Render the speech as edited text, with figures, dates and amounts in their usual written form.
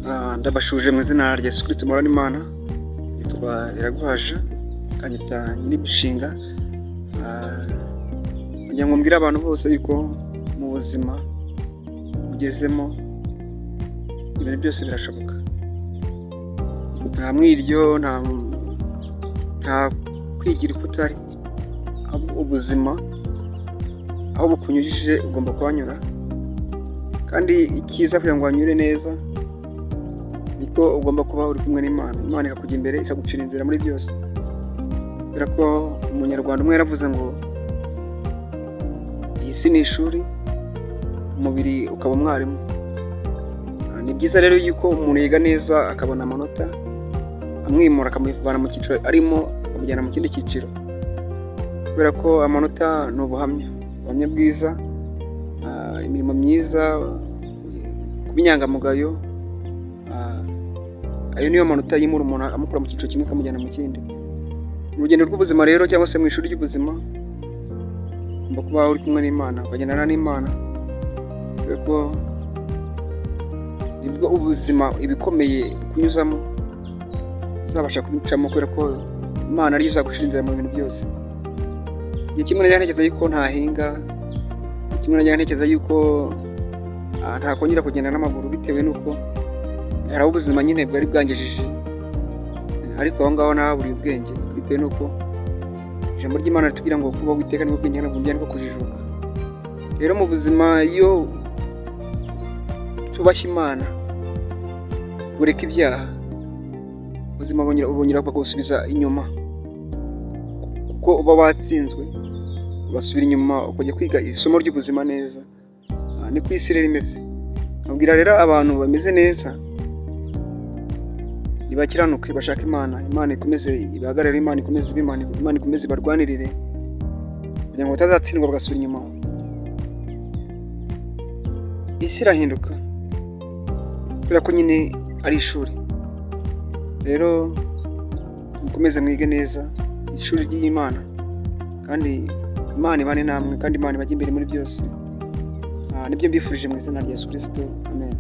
Ndabashuje mu izina rya Yesu Kristo murana Imana. Yitwa Iraguhaje kanyita n'imishinga. Kugira ngo mbwire abantu bose yuko mu buzima ugezemo ibintu byose birashoboka. Nta mwiryo, nta kwigira uko utari. Ubuzima aho bukunyujije ugomba kuhanyura, kandi icyiza kugira ngo wanyure neza niko ugomba kuba uri kumwe n'Imana. Imana ikakujya imbere ikagucira inzira muri byose, kubera ko umunyarwanda umwe yaravuze ngo iyi si ni ishuri, umubiri ukaba umwarimu. Ni byiza rero yuko umuntu yiga neza akabona amanota amwimura, akamuvana mu cyiciro arimo akamujyana mu kindi cyiciro, kubera ko amanota ni ubuhamya bwiza, imirimo myiza, kuba inyangamugayo. Ayo niyo manota yimura umuntu amukura mu cyiciro kimwe akamujyana mu kindi. Mu rugendo rw'ubuzima rero, cyangwa se mu ishuri ry'ubuzima, ugomba kuba uri kumwe n'Imana, ukagendana n'Imana, kubera ko nibwo ubuzima ibikomeye kunyuzamo uzabasha kubicamo, kubera ko Imana ariyo izagucira inzira mu bintu byose. Igihe kimwe najya ntekereza yuko ntahinga, kimwe najya ntekereza yuko ntakongera kugenda n'amaguru, bitewe n'uko hari ubuzima nyine bwari bwangejeje, ariko aho ngaho nahaburiye ubwenge, bitewe n'uko ijambo ry'Imana ritubwira ngo kuba witeka nibwo bwenge ntabwo niko kujijuka. Rero mu buzima iyo tubashye Imana, ureka ibyaha, ubuzima bongera bagusubiza inyuma, kuko uba watsinzwe basubira inyuma ukajya kwiga isomo ry'ubuzima neza. Ni ku isi rero imeze. Nkabwira rero abantu bameze neza nibakiranuke, bashaka Imana ikomeze ibahagarare, Imana ikomeze Imana ikomeze ibarwanirire, kugira ngo batazatsindwa bagasubira inyuma. Isi irahinduka, kubera ko nyine ari ishuri. Rero mukomeze mwige neza ishuri ry'Imana, kandi Imana ibane namwe, kandi Imana ibajye imbere muri byose. Nibyo mbifurije mu izina rya Yesu Kristo, amen.